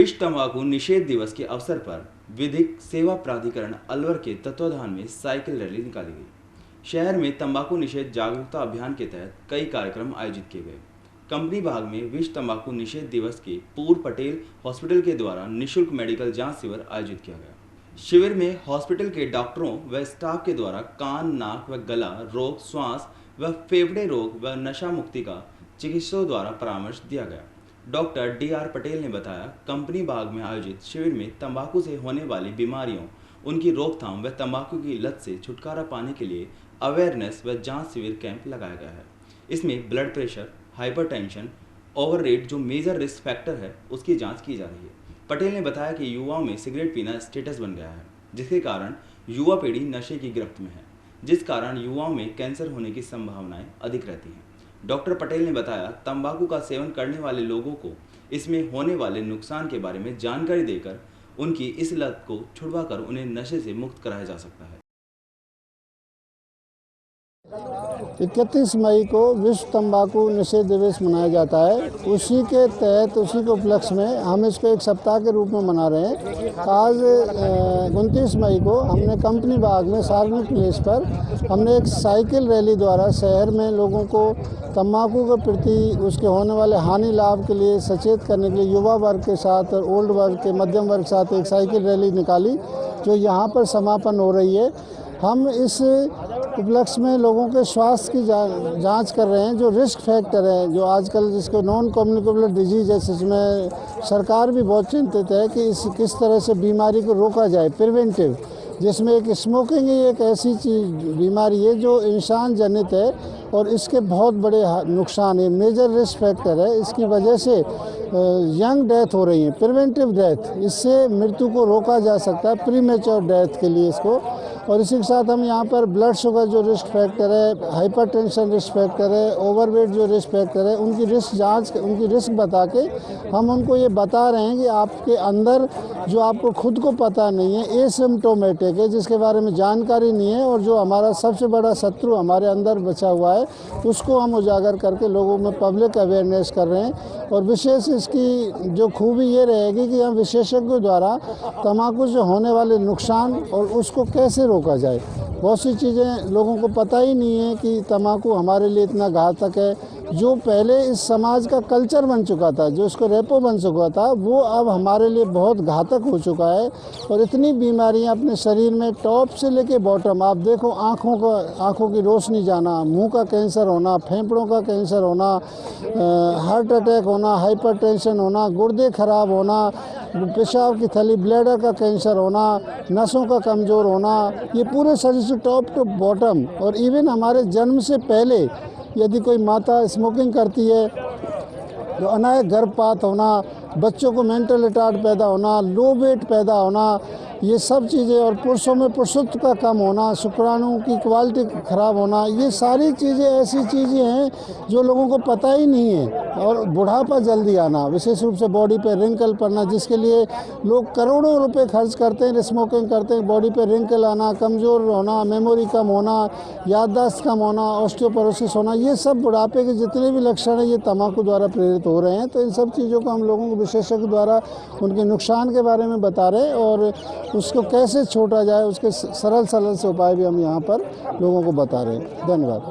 विश्व तंबाकू निषेध दिवस के अवसर पर विधिक सेवा प्राधिकरण अलवर के तत्वाधान में साइकिल रैली निकाली गई। शहर में तंबाकू निषेध जागरूकता अभियान के तहत कई कार्यक्रम आयोजित किए गए। कंपनी बाग में विश्व तंबाकू निषेध दिवस के पूर्व पटेल हॉस्पिटल के द्वारा निःशुल्क मेडिकल जांच शिविर आयोजित किया गया। शिविर में हॉस्पिटल के डॉक्टरों व स्टाफ के द्वारा कान, नाक व गला रोग, श्वास व फेफड़े रोग व नशा मुक्ति का चिकित्सकों द्वारा परामर्श दिया गया। Doctor D.R. पटेल ने बताया, कंपनी बाग में आयोजित शिविर में तंबाकू से होने वाली बीमारियों, उनकी रोकथाम व तंबाकू की लत से छुटकारा पाने के लिए अवेयरनेस व जांच शिविर कैंप लगाया गया है। इसमें ब्लड प्रेशर, हाइपरटेंशन, ओवरवेट जो मेजर रिस्क फैक्टर है, उसकी जांच की जा रही है। पटेल ने बताया कि युवाओं में सिगरेट पीना स्टेटस बन गया है, जिसके कारण युवा पीढ़ी नशे की गिरफ्त में है, जिस कारण युवाओं में कैंसर होने की संभावनाएं अधिक रहती हैं। डॉक्टर पटेल ने बताया, तंबाकू का सेवन करने वाले लोगों को इसमें होने वाले नुकसान के बारे में जानकारी देकर उनकी इस लत को छुड़वाकर उन्हें नशे से मुक्त कराया जा सकता है। 31 मई को विश्व तंबाकू निषेध दिवस मनाया जाता है। उसी के तहत, उसी के उपलक्ष्य में हम इसको एक सप्ताह के रूप में मना रहे हैं। आज 29 मई को हमने कंपनी बाग में सार्वजनिक प्लेस पर हमने एक साइकिल रैली द्वारा शहर में लोगों को तंबाकू के प्रति उसके होने वाले हानि लाभ के लिए सचेत करने के लिए युवा वर्ग के साथ और ओल्ड वर्ग के मध्यम वर्ग के साथ एक साइकिल रैली निकाली, जो यहाँ पर समापन हो रही है। हम इस उपलक्ष्य में लोगों के स्वास्थ्य की जांच कर रहे हैं, जो रिस्क फैक्टर है, जो आजकल जिसको नॉन कम्युनिकेबल डिजीज है, जिसमें सरकार भी बहुत चिंतित है कि किस तरह से बीमारी को रोका जाए, प्रिवेंटिव, जिसमें एक स्मोकिंग ही एक ऐसी बीमारी है जो इंसान जनित है और इसके बहुत बड़े नुकसान है, मेजर रिस्क फैक्टर है। इसकी वजह से यंग डेथ हो रही है, प्रिवेंटिव डेथ, इससे मृत्यु को रोका जा सकता है, प्रीमेच्योर डेथ के लिए इसको। और इसी के साथ हम यहाँ पर ब्लड शुगर जो रिस्क फैक्टर है, हाइपरटेंशन रिस्क फैक्टर है, ओवरवेट जो रिस्क फैक्टर है, उनकी रिस्क जांच, उनकी रिस्क बता के हम उनको ये बता रहे हैं कि आपके अंदर जो आपको खुद को पता नहीं है, एसिम्प्टोमेटिक है, जिसके बारे में जानकारी नहीं है, और जो हमारा सबसे बड़ा शत्रु हमारे अंदर बचा हुआ है, उसको हम उजागर करके लोगों में पब्लिक अवेयरनेस कर रहे हैं। और विशेष इसकी जो खूबी ये रहेगी कि हम विशेषज्ञों द्वारा तंबाकू से होने वाले नुकसान और उसको कैसे रोका जाए। बहुत सी चीज़ें लोगों को पता ही नहीं है कि तंबाकू हमारे लिए इतना घातक है। जो पहले इस समाज का कल्चर बन चुका था, जो इसको रेपो बन चुका था, वो अब हमारे लिए बहुत घातक हो चुका है। और इतनी बीमारियां अपने शरीर में टॉप से लेके बॉटम, आप देखो, आँखों की रोशनी जाना, मुंह का कैंसर होना, फेफड़ों का कैंसर होना, हार्ट अटैक होना, हाइपरटेंशन होना, गुर्दे खराब होना, पेशाब की थैली, ब्लैडर का कैंसर होना, नसों का कमज़ोर होना, ये पूरे शरीर से टॉप टू बॉटम। और इवन हमारे जन्म से पहले यदि कोई माता स्मोकिंग करती है तो अनाय गर्भपात होना, बच्चों को मेंटल रिटार्ड पैदा होना, लो वेट पैदा होना, ये सब चीज़ें, और पुरुषों में पुरुषत्व का कम होना, शुक्राणु की क्वालिटी खराब होना, ये सारी चीज़ें ऐसी चीज़ें हैं जो लोगों को पता ही नहीं है। और बुढ़ापा जल्दी आना, विशेष रूप से बॉडी पे रिंकल पड़ना, जिसके लिए लोग करोड़ों रुपए खर्च करते हैं, स्मोकिंग करते हैं, बॉडी पे रिंकल आना, कमज़ोर होना, मेमोरी कम होना, याददाश्त कम होना, ऑस्टियोपोरोसिस होना, ये सब बुढ़ापे के जितने भी लक्षण हैं ये तंबाकू द्वारा प्रेरित हो रहे हैं। तो इन सब चीज़ों को हम लोगों को विशेषज्ञ द्वारा उनके नुकसान के बारे में बता रहे हैं और उसको कैसे छोड़ा जाए, उसके सरल से उपाय भी हम यहाँ पर लोगों को बता रहे हैं। धन्यवाद।